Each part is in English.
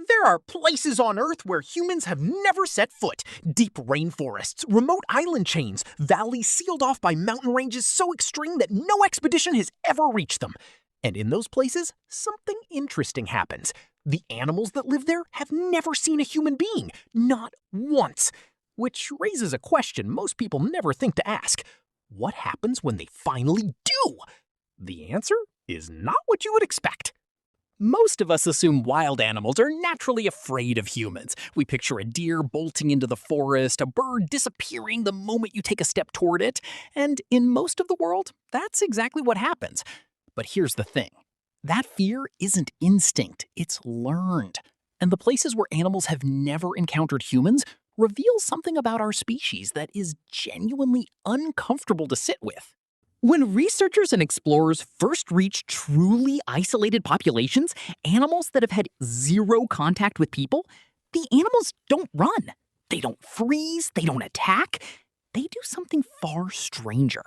There are places on Earth where humans have never set foot. Deep rainforests, remote island chains, valleys sealed off by mountain ranges so extreme that no expedition has ever reached them. And in those places, something interesting happens. The animals that live there have never seen a human being, not once. Which raises a question most people never think to ask. What happens when they finally do? The answer is not what you would expect. Most of us assume wild animals are naturally afraid of humans. We picture a deer bolting into the forest, a bird disappearing the moment you take a step toward it, and in most of the world, that's exactly what happens. But here's the thing. That fear isn't instinct, it's learned. And the places where animals have never encountered humans reveal something about our species that is genuinely uncomfortable to sit with. When researchers and explorers first reach truly isolated populations, animals that have had zero contact with people, the animals don't run. They don't freeze, they don't attack. They do something far stranger.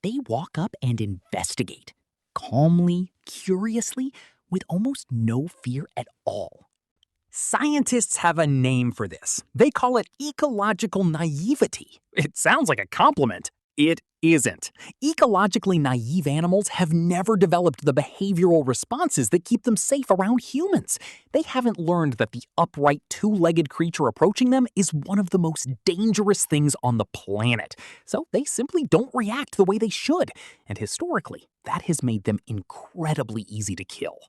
They walk up and investigate, calmly, curiously, with almost no fear at all. Scientists have a name for this. They call it ecological naivety. It sounds like a compliment. It isn't. Ecologically naive animals have never developed the behavioral responses that keep them safe around humans. They haven't learned that the upright, two-legged creature approaching them is one of the most dangerous things on the planet. So they simply don't react the way they should. And historically, that has made them incredibly easy to kill.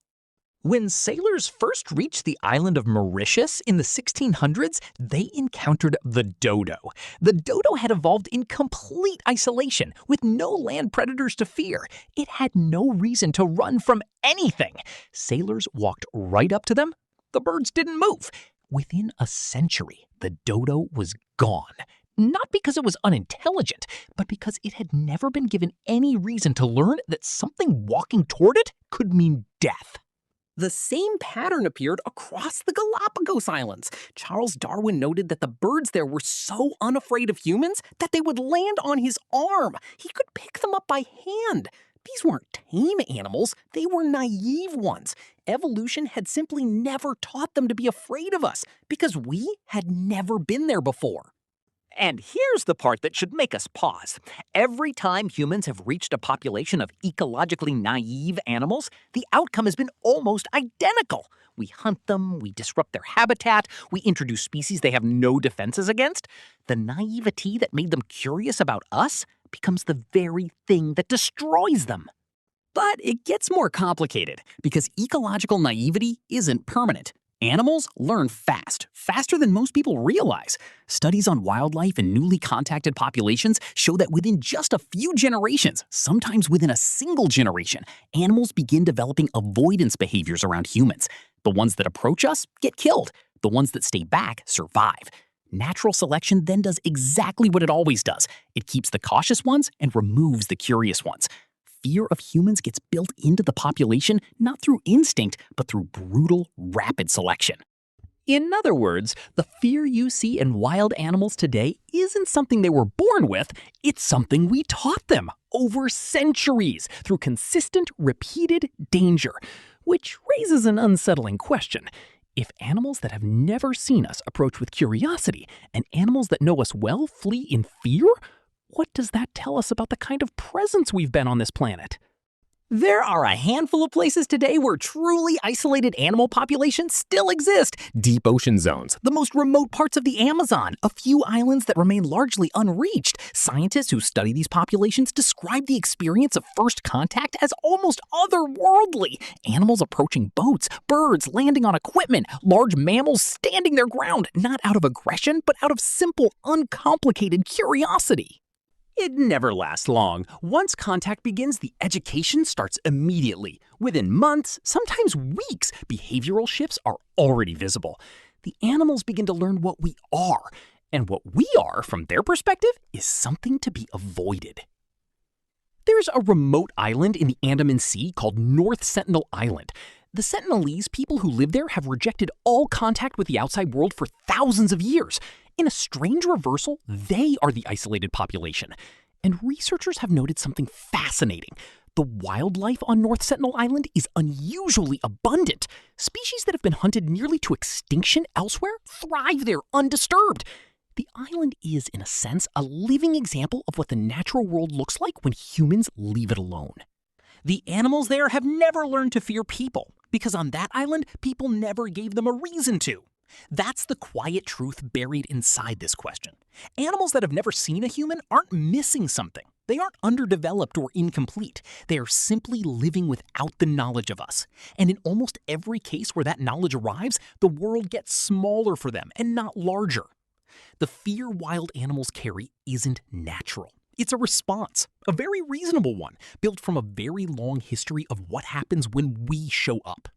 When sailors first reached the island of Mauritius in the 1600s, they encountered the dodo. The dodo had evolved in complete isolation, with no land predators to fear. It had no reason to run from anything. Sailors walked right up to them. The birds didn't move. Within a century, the dodo was gone. Not because it was unintelligent, but because it had never been given any reason to learn that something walking toward it could mean death. The same pattern appeared across the Galapagos Islands. Charles Darwin noted that the birds there were so unafraid of humans that they would land on his arm. He could pick them up by hand. These weren't tame animals, they were naive ones. Evolution had simply never taught them to be afraid of us because we had never been there before. And here's the part that should make us pause. Every time humans have reached a population of ecologically naive animals, the outcome has been almost identical. We hunt them, we disrupt their habitat, we introduce species they have no defenses against. The naivety that made them curious about us becomes the very thing that destroys them. But it gets more complicated because ecological naivety isn't permanent. Animals learn fast, faster than most people realize. Studies on wildlife and newly contacted populations show that within just a few generations, sometimes within a single generation, animals begin developing avoidance behaviors around humans. The ones that approach us get killed. The ones that stay back survive. Natural selection then does exactly what it always does. It keeps the cautious ones and removes the curious ones. Fear of humans gets built into the population not through instinct, but through brutal, rapid selection. In other words, the fear you see in wild animals today isn't something they were born with, it's something we taught them over centuries through consistent, repeated danger. Which raises an unsettling question. If animals that have never seen us approach with curiosity, and animals that know us well flee in fear, what does that tell us about the kind of presence we've been on this planet? There are a handful of places today where truly isolated animal populations still exist. Deep ocean zones, the most remote parts of the Amazon, a few islands that remain largely unreached. Scientists who study these populations describe the experience of first contact as almost otherworldly. Animals approaching boats, birds landing on equipment, large mammals standing their ground, not out of aggression, but out of simple, uncomplicated curiosity. It never lasts long. Once contact begins, the education starts immediately. Within months, sometimes weeks, behavioral shifts are already visible. The animals begin to learn what we are, and what we are, from their perspective, is something to be avoided. There's a remote island in the Andaman Sea called North Sentinel Island. The Sentinelese, people who live there, have rejected all contact with the outside world for thousands of years. In a strange reversal, they are the isolated population. And researchers have noted something fascinating. The wildlife on North Sentinel Island is unusually abundant. Species that have been hunted nearly to extinction elsewhere thrive there undisturbed. The island is, in a sense, a living example of what the natural world looks like when humans leave it alone. The animals there have never learned to fear people, because on that island, people never gave them a reason to. That's the quiet truth buried inside this question. Animals that have never seen a human aren't missing something. They aren't underdeveloped or incomplete. They are simply living without the knowledge of us. And in almost every case where that knowledge arrives, the world gets smaller for them and not larger. The fear wild animals carry isn't natural. It's a response, a very reasonable one, built from a very long history of what happens when we show up.